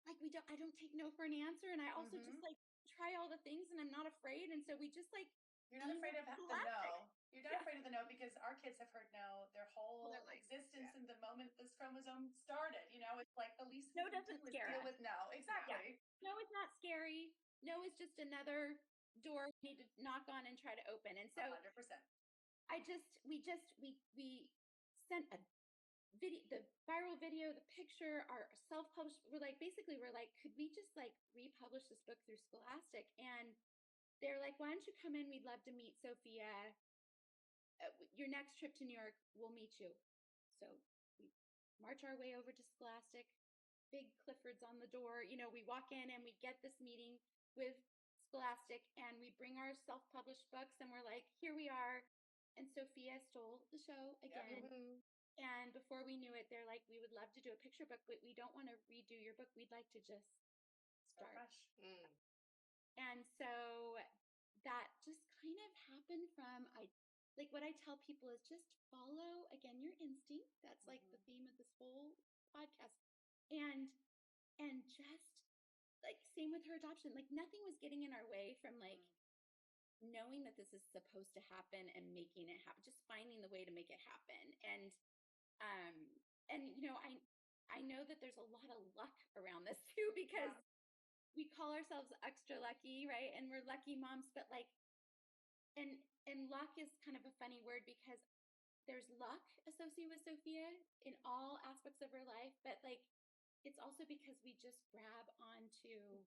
I don't take no for an answer. And I also just like try all the things, and I'm not afraid. And so we just like, you're not afraid of the no. You're not afraid of the no, because our kids have heard no their whole existence. And the moment this chromosome started, it's like the least no doesn't scare deal with no. Exactly. No, it's not scary. No is just another door we need to knock on and try to open. And so 100%. We sent a video, the viral video, the picture, our self-published. We're like, could we just like republish this book through Scholastic? And they're like, why don't you come in? We'd love to meet Sophia. Your next trip to New York, we'll meet you. So we march our way over to Scholastic, big Cliffords on the door. We walk in and we get this meeting with Scholastic, and we bring our self-published books, and we're like, here we are. and Sophia stole the show again. Mhm. And before we knew it, they're like, we would love to do a picture book, but we don't want to redo your book. We'd like to just Start start. fresh. Mm. And so that just kind of happened from like what I tell people is just follow again your instinct. That's like the theme of this whole podcast. And just like same with her adoption. Like nothing was getting in our way from like knowing that this is supposed to happen and making it happen, just finding the way to make it happen. Um and I know that there's a lot of luck around this too, because we call ourselves extra lucky, right? And we're lucky moms, but like and luck is kind of a funny word because there's luck associated with Sophia in all aspects of her life, but like it's also because we just grab onto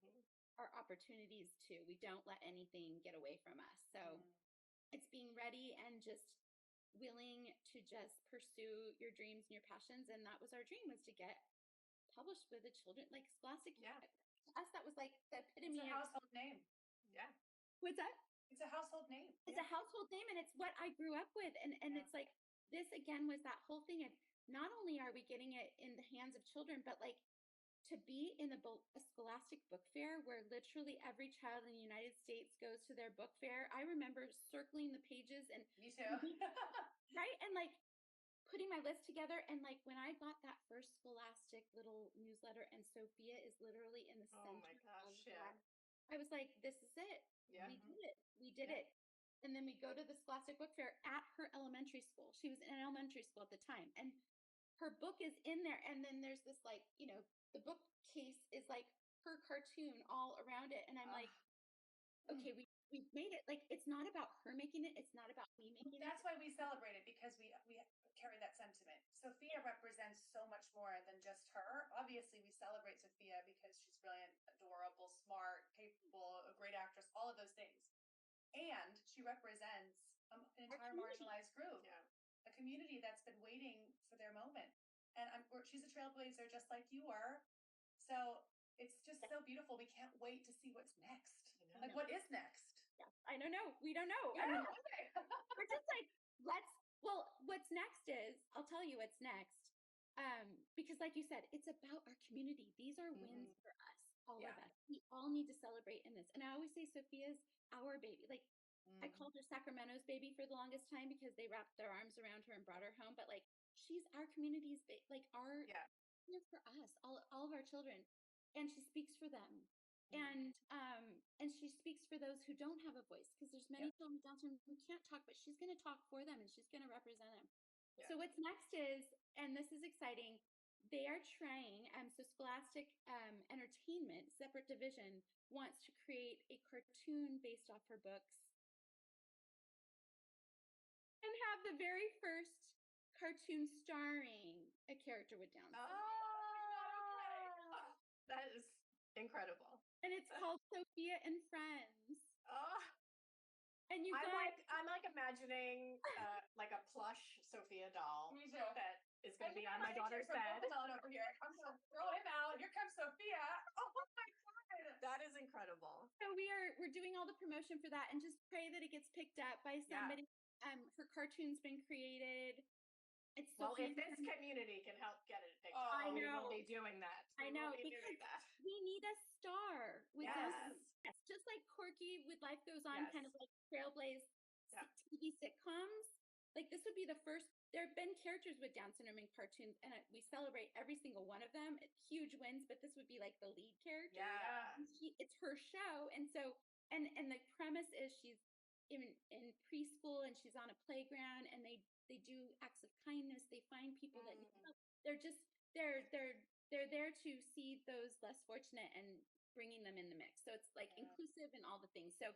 our opportunities too. We don't let anything get away from us. So it's being ready and just willing to just pursue your dreams and your passions. And that was our dream, was to get published with a children, like Scholastic. Yeah. To us, that was like the epitome. It's a household name. Yeah. What's that? It's a household name. It's a household name, and it's what I grew up with. And it's like, this again was that whole thing. And not only are we getting it in the hands of children, but like to be in a Scholastic book fair where literally every child in the United States goes to their book fair. I remember circling the pages and Me too. right. And like putting my list together. And like when I got that first Scholastic little newsletter and Sophia is literally in the center. Oh my gosh. Yeah. I was like, this is it. Yeah. We did it. We did it. And then we go to the Scholastic Book Fair at her elementary school. She was in elementary school at the time. And her book is in there. And then there's this like, the bookcase is like her cartoon all around it. And I'm like, okay, we made it. Like, it's not about her making it. It's not about me making it. That's why we celebrate it, because we carry that sentiment. Sophia represents so much more than just her. Obviously, we celebrate Sophia because she's brilliant, adorable, smart, capable, a great actress, all of those things. And she represents an entire marginalized group, a community that's been waiting for their moment. And she's a trailblazer just like you are. So it's just so beautiful. We can't wait to see what's next. Like, what is next? Yeah, I don't know. We don't know. Yeah, I mean, okay. we're just like, what's next is, I'll tell you what's next. Because like you said, it's about our community. These are wins for us, all of us. We all need to celebrate in this. And I always say Sophia's our baby. Like I called her Sacramento's baby for the longest time because they wrapped their arms around her and brought her home. But like, she's our community's like our here for us, all of our children. And she speaks for them. And she speaks for those who don't have a voice, because there's many children with Down syndrome who can't talk, but she's going to talk for them and she's going to represent them. So what's next is, and this is exciting, they are trying, so Scholastic Entertainment, separate division, wants to create a cartoon based off her books and have the very first cartoon starring a character with Down syndrome. Oh, that is incredible. And it's called Sophia and Friends. Oh. And you I'm like imagining like a plush Sophia doll. Me too. That is going to be on my daughter's bed. Over here. I'm going to throw him out. Here comes Sophia. Oh my God. That is incredible. So we're doing all the promotion for that, and just pray that it gets picked up by somebody. Her cartoon's been created. It's so if this community can help get it picked up, I know. we will be doing that. I know, because we need a star with us. Just like Corky with Life Goes On, kind of like trailblaze TV sitcoms. Like this would be the first. There have been characters with Down syndrome in cartoons, and we celebrate every single one of them. Huge wins, but this would be like the lead character. Yeah, it's her show, and so and the premise is she's in preschool and she's on a playground, and they do acts of kindness. They find people that need help. They're there to see those less fortunate and bringing them in the mix. So it's like inclusive and all the things. So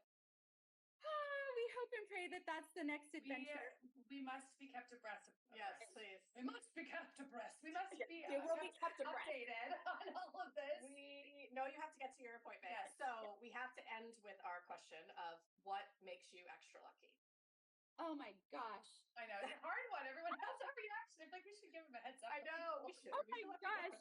we hope and pray that that's the next adventure. We must be kept abreast. Yes, please. We must be kept abreast. We must be we will be kept updated on all of this. We know you have to get to your appointment. Yes. So we have to end with our question of what makes you extra lucky? Oh my gosh. I know. It's a hard one. Everyone has a reaction. I feel like we should give them a heads up. I know. We should. Oh my gosh.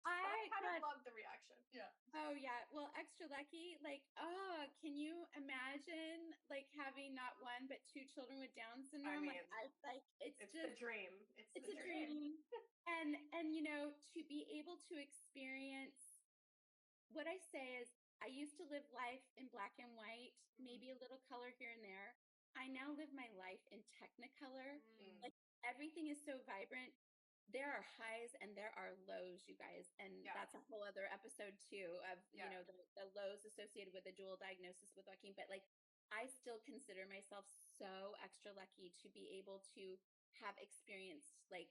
I kind got of love the reaction. Yeah. Oh yeah. Well, extra lucky. Like, oh, can you imagine like having not one but two children with Down syndrome? mean, It's It's just the dream. It's it's the a dream. dream. And you know, to be able to experience what I say is I used to live life in black and white, maybe a little color here and there. I now live my life in Technicolor. Mm. Like everything is so vibrant. There are highs and there are lows, you guys. And Yeah. that's a whole other episode too of, Yeah. you know, the lows associated with a dual diagnosis with Joaquin. But like I still consider myself so extra lucky to be able to have experienced like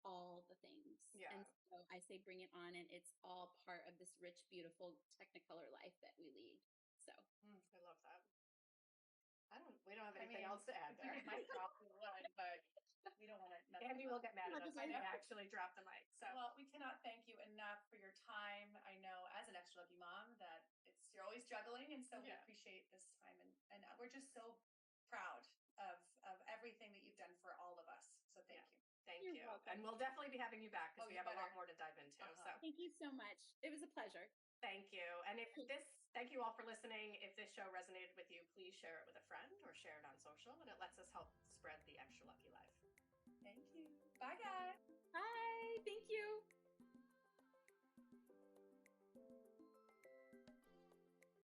all the things. Yeah. And so I say bring it on, and it's all part of this rich, beautiful Technicolor life that we lead. So I love that. We don't have anything mean, else to add there. We might drop the one, but we don't want to. Andy will get mad at us if I we know. actually drop the mic. So Well, we cannot thank you enough for your time. I know as an extra lucky mom that you're always juggling, and so we Yeah. appreciate this time, and we're just so proud of everything that you've done for all of us. So thank you. thank You're you. welcome. And we'll definitely be having you back because Oh, we you have a lot better. more to dive into. So thank you so much. It was a pleasure. thank you. And thank you all for listening. If this show resonated with you, please share it with a friend or share it on social, and it lets us help spread the extra lucky life. Thank you. Bye, guys.